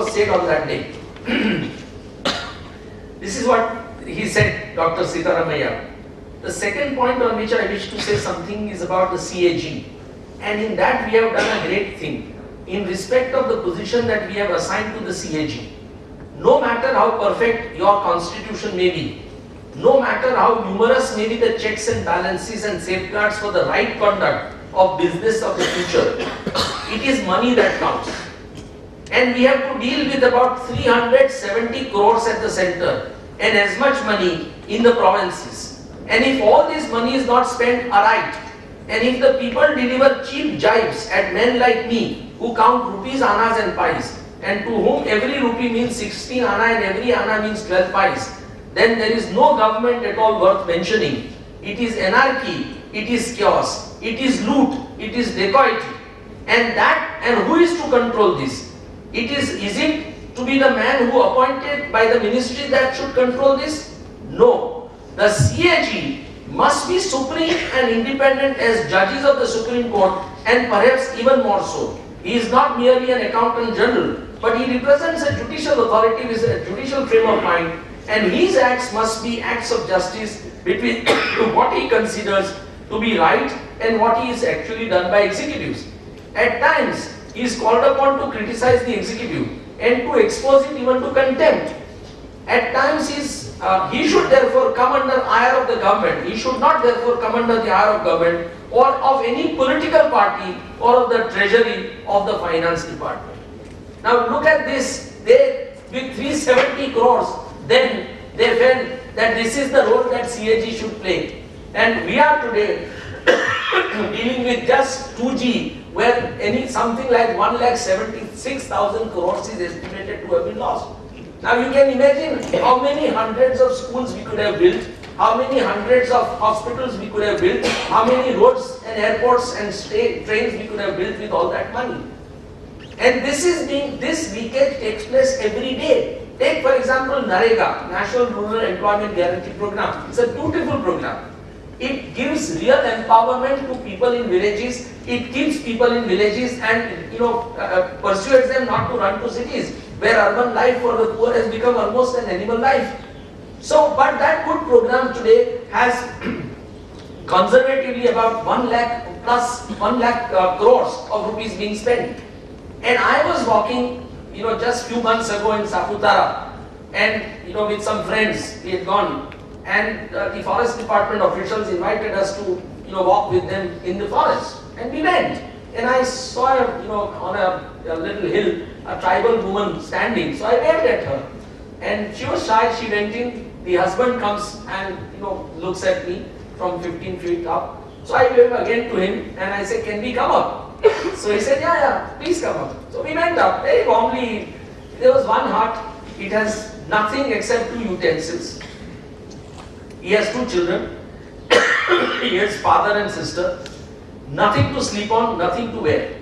was said on that day. This is what he said, Dr. Sitaramaiah. The second point on which I wish to say something is about the CAG. And in that we have done a great thing. In respect of the position that we have assigned to the CAG, no matter how perfect your constitution may be, no matter how numerous may be the checks and balances and safeguards for the right conduct of business of the future, it is money that counts. And we have to deal with about 370 crores at the center and as much money in the provinces. And if all this money is not spent aright, and if the people deliver cheap jibes at men like me who count rupees, annas and pies, and to whom every rupee means 16 anna and every anna means 12 pies, then there is no government at all worth mentioning. It is anarchy, it is chaos, it is loot, it is dacoity. And who is to control this? Is it to be the man who appointed by the ministry that should control this? No. The CAG must be supreme and independent as judges of the Supreme Court, and perhaps even more so. He is not merely an accountant general, but he represents a judicial authority with a judicial frame of mind, and his acts must be acts of justice between what he considers to be right and what he is actually done by executives. At times, he is called upon to criticize the executive and to expose it even to contempt. At times, he should therefore come under ire of the government. He should not therefore come under the ire of government or of any political party or of the treasury of the finance department. Now look at this. They, with 370 crores, then they felt that this is the role that CAG should play. And we are today dealing with just 2G, where something like 1,76,000 crores is estimated to have been lost. Now you can imagine how many hundreds of schools we could have built, how many hundreds of hospitals we could have built, how many roads and airports and trains we could have built with all that money. And this leakage takes place every day. Take for example NREGA, National Rural Employment Guarantee Program. It's a beautiful program. It gives real empowerment to people in villages. It keeps people in villages and persuades them not to run to cities, where urban life for the poor has become almost an animal life. So, but that good program today has conservatively about 1 lakh plus 1 lakh crores of rupees being spent. And I was walking, just few months ago in Saputara, and with some friends, we had gone, and the forest department officials invited us to walk with them in the forest, and we went. And I saw, on a little hill, a tribal woman standing. So I waved at her, and she was shy. She went in. The husband comes and looks at me from 15 feet up. So I waved again to him, and I said, "Can we come up?" So he said, "Yeah, please come up." So we went up very warmly. There was one hut. It has nothing except 2 utensils. He has 2 children. He has father and sister. Nothing to sleep on, nothing to wear.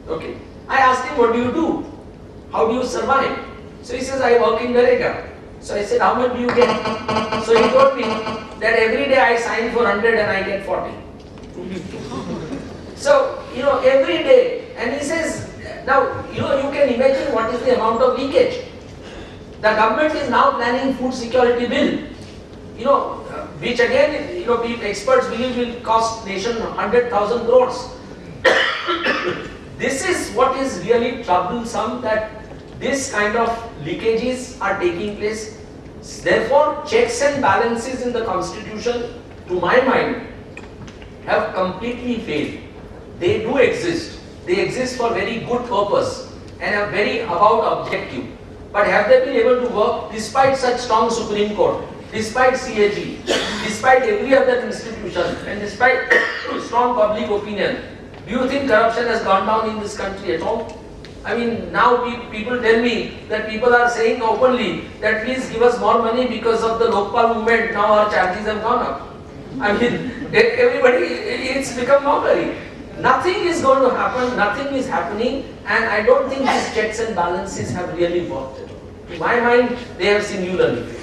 Okay. I asked him, "What do you do? How do you survive?" So he says, "I work in NREGA." So I said, "How much do you get?" So he told me that every day I sign for 100 and I get 40. So, every day. And he says, now, you can imagine what is the amount of leakage. The government is now planning food security bill, which again, experts believe will cost nation 100,000 crores. This is what is really troublesome, that this kind of leakages are taking place. Therefore, checks and balances in the constitution, to my mind, have completely failed. They do exist. They exist for very good purpose and are very about objective. But have they been able to work despite such strong Supreme Court, despite CAG, despite every other institution, and despite strong public opinion? Do you think corruption has gone down in this country at all? I mean, now people tell me that people are saying openly that please give us more money because of the Lokpal movement. Now our charges have gone up. I mean, everybody, it's become mockery. Nothing is going to happen, nothing is happening, and I don't think these checks and balances have really worked. To my mind, they have singularly failed.